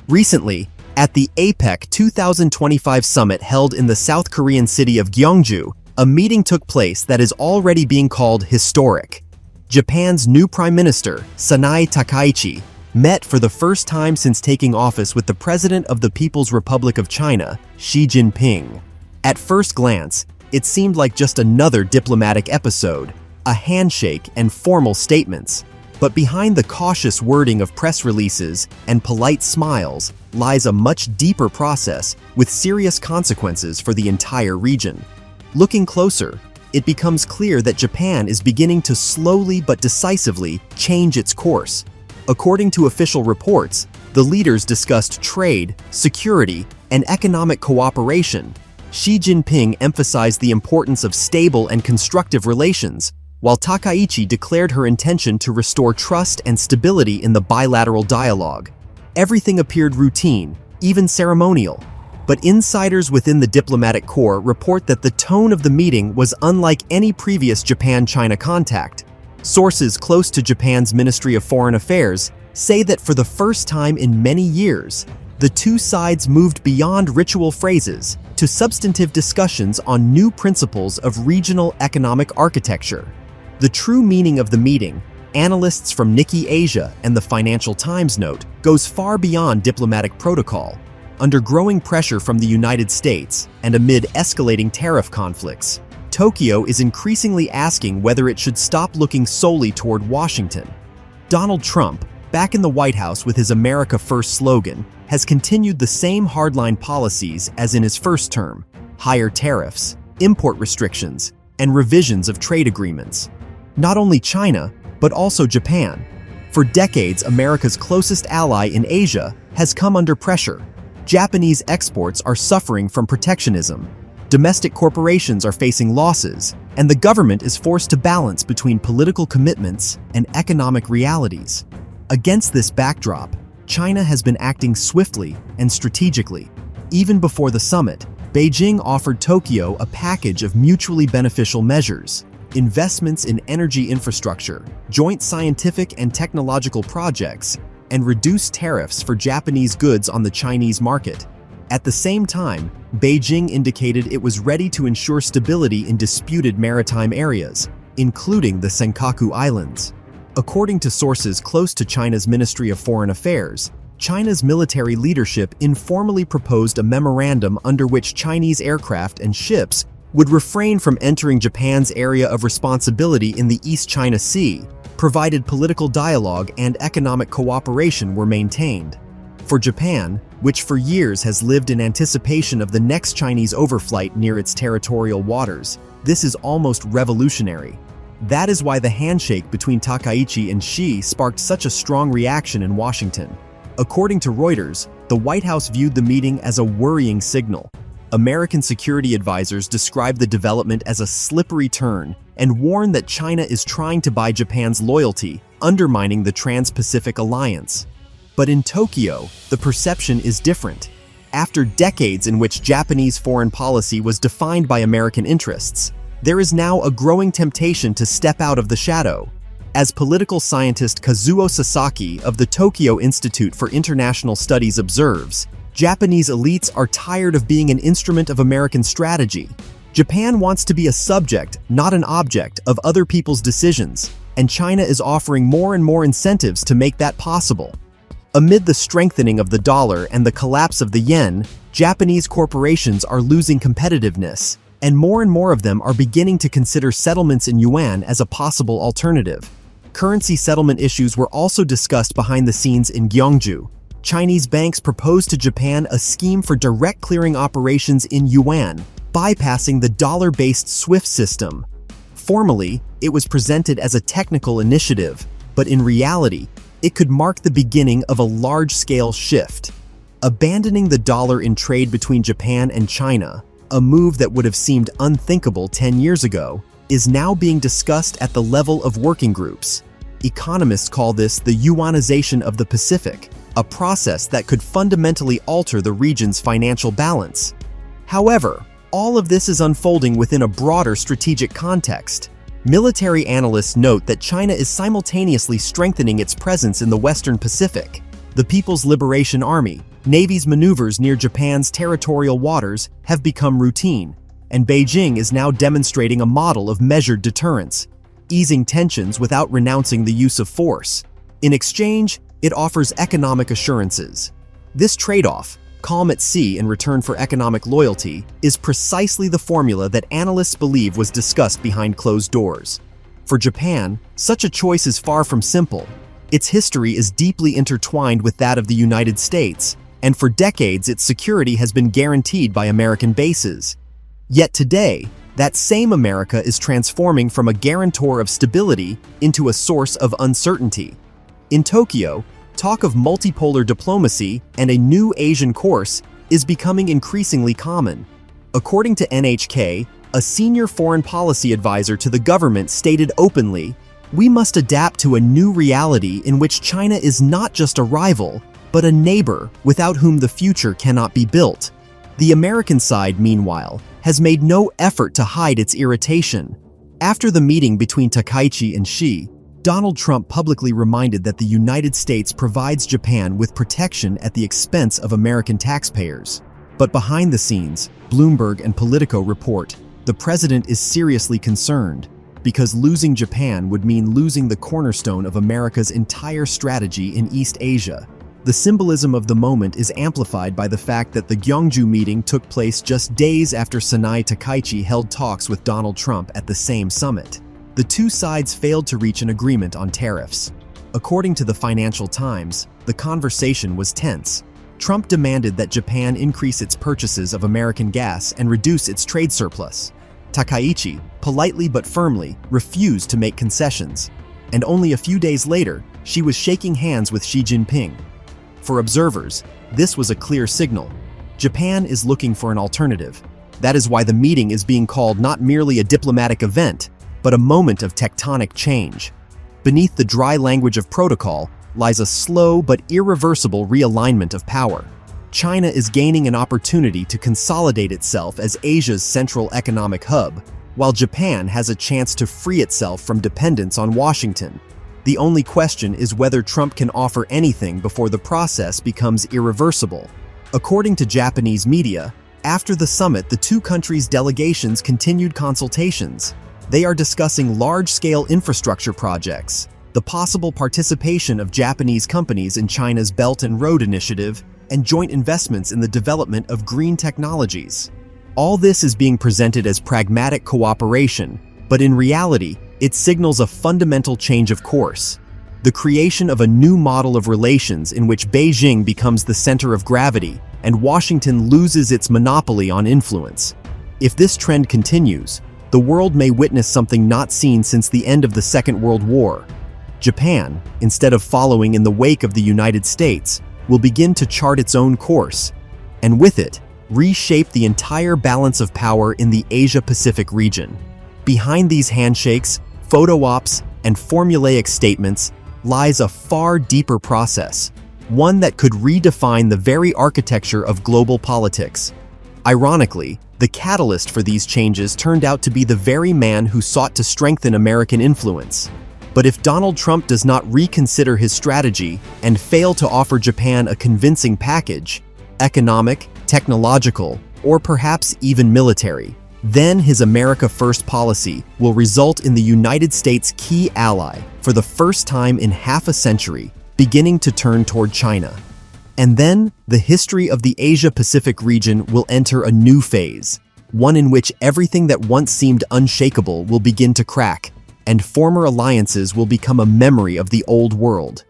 Recently, at the APEC 2025 summit held in the South Korean city of Gyeongju, a meeting took place that is already being called historic. Japan's new Prime Minister, Sanae Takaichi, met for the first time since taking office with the President of the People's Republic of China, Xi Jinping. At first glance, it seemed like just another diplomatic episode, a handshake and formal statements. But behind the cautious wording of press releases and polite smiles lies a much deeper process with serious consequences for the entire region. Looking closer, it becomes clear that Japan is beginning to slowly but decisively change its course. According to official reports, the leaders discussed trade, security, and economic cooperation. Xi Jinping emphasized the importance of stable and constructive relations, while Takaichi declared her intention to restore trust and stability in the bilateral dialogue. Everything appeared routine, even ceremonial. But insiders within the diplomatic corps report that the tone of the meeting was unlike any previous Japan-China contact. Sources close to Japan's Ministry of Foreign Affairs say that for the first time in many years, the two sides moved beyond ritual phrases to substantive discussions on new principles of regional economic architecture. The true meaning of the meeting, analysts from Nikkei Asia and the Financial Times note, goes far beyond diplomatic protocol. Under growing pressure from the United States and amid escalating tariff conflicts, Tokyo is increasingly asking whether it should stop looking solely toward Washington. Donald Trump, back in the White House with his America First slogan, has continued the same hardline policies as in his first term: higher tariffs, import restrictions, and revisions of trade agreements. Not only China, but also Japan. For decades, America's closest ally in Asia has come under pressure. Japanese exports are suffering from protectionism. Domestic corporations are facing losses, and the government is forced to balance between political commitments and economic realities. Against this backdrop, China has been acting swiftly and strategically. Even before the summit, Beijing offered Tokyo a package of mutually beneficial measures: investments in energy infrastructure, joint scientific and technological projects, and reduced tariffs for Japanese goods on the Chinese market. At the same time, Beijing indicated it was ready to ensure stability in disputed maritime areas, including the Senkaku Islands. According to sources close to China's Ministry of Foreign Affairs, China's military leadership informally proposed a memorandum under which Chinese aircraft and ships would refrain from entering Japan's area of responsibility in the East China Sea, provided political dialogue and economic cooperation were maintained. For Japan, which for years has lived in anticipation of the next Chinese overflight near its territorial waters, this is almost revolutionary. That is why the handshake between Takaichi and Xi sparked such a strong reaction in Washington. According to Reuters, the White House viewed the meeting as a worrying signal. American security advisors described the development as a slippery turn and warned that China is trying to buy Japan's loyalty, undermining the Trans-Pacific Alliance. But in Tokyo, the perception is different. After decades in which Japanese foreign policy was defined by American interests, there is now a growing temptation to step out of the shadow. As political scientist Kazuo Sasaki of the Tokyo Institute for International Studies observes, Japanese elites are tired of being an instrument of American strategy. Japan wants to be a subject, not an object, of other people's decisions, and China is offering more and more incentives to make that possible. Amid the strengthening of the dollar and the collapse of the yen, Japanese corporations are losing competitiveness, and more of them are beginning to consider settlements in yuan as a possible alternative. Currency settlement issues were also discussed behind the scenes in Gyeongju. Chinese banks proposed to Japan a scheme for direct clearing operations in yuan, bypassing the dollar-based SWIFT system. Formally, it was presented as a technical initiative, but in reality, it could mark the beginning of a large-scale shift. Abandoning the dollar in trade between Japan and China, a move that would have seemed unthinkable 10 years ago, is now being discussed at the level of working groups. Economists call this the yuanization of the Pacific, a process that could fundamentally alter the region's financial balance. However, all of this is unfolding within a broader strategic context. Military analysts note that China is simultaneously strengthening its presence in the Western Pacific. The People's Liberation Army, Navy's maneuvers near Japan's territorial waters have become routine, and Beijing is now demonstrating a model of measured deterrence, easing tensions without renouncing the use of force. In exchange, it offers economic assurances. This trade-off, calm at sea in return for economic loyalty, is precisely the formula that analysts believe was discussed behind closed doors. For Japan, such a choice is far from simple. Its history is deeply intertwined with that of the United States, and for decades its security has been guaranteed by American bases. Yet today, that same America is transforming from a guarantor of stability into a source of uncertainty. In Tokyo, talk of multipolar diplomacy and a new Asian course is becoming increasingly common. According to NHK, a senior foreign policy advisor to the government stated openly, "We must adapt to a new reality in which China is not just a rival, but a neighbor without whom the future cannot be built." The American side, meanwhile, has made no effort to hide its irritation. After the meeting between Takaichi and Xi, Donald Trump publicly reminded that the United States provides Japan with protection at the expense of American taxpayers. But behind the scenes, Bloomberg and Politico report, the president is seriously concerned, because losing Japan would mean losing the cornerstone of America's entire strategy in East Asia. The symbolism of the moment is amplified by the fact that the Gyeongju meeting took place just days after Sanai Takaichi held talks with Donald Trump at the same summit. The two sides failed to reach an agreement on tariffs. According to the Financial Times, the conversation was tense. Trump demanded that Japan increase its purchases of American gas and reduce its trade surplus. Takaichi, politely but firmly, refused to make concessions. And only a few days later, she was shaking hands with Xi Jinping. For observers, this was a clear signal. Japan is looking for an alternative. That is why the meeting is being called not merely a diplomatic event, but a moment of tectonic change. Beneath the dry language of protocol lies a slow but irreversible realignment of power. China is gaining an opportunity to consolidate itself as Asia's central economic hub, while Japan has a chance to free itself from dependence on Washington. The only question is whether Trump can offer anything before the process becomes irreversible. According to Japanese media, after the summit, the two countries' delegations continued consultations. They are discussing large-scale infrastructure projects, the possible participation of Japanese companies in China's Belt and Road Initiative, and joint investments in the development of green technologies. All this is being presented as pragmatic cooperation, but in reality, it signals a fundamental change of course. The creation of a new model of relations in which Beijing becomes the center of gravity and Washington loses its monopoly on influence. If this trend continues, the world may witness something not seen since the end of the Second World War. Japan, instead of following in the wake of the United States, will begin to chart its own course, and with it, reshape the entire balance of power in the Asia-Pacific region. Behind these handshakes, photo ops, and formulaic statements lies a far deeper process, one that could redefine the very architecture of global politics. Ironically, the catalyst for these changes turned out to be the very man who sought to strengthen American influence. But if Donald Trump does not reconsider his strategy and fail to offer Japan a convincing package, economic, technological, or perhaps even military, then his America First policy will result in the United States' key ally, for the first time in half a century, beginning to turn toward China. And then, the history of the Asia-Pacific region will enter a new phase, one in which everything that once seemed unshakable will begin to crack, and former alliances will become a memory of the old world.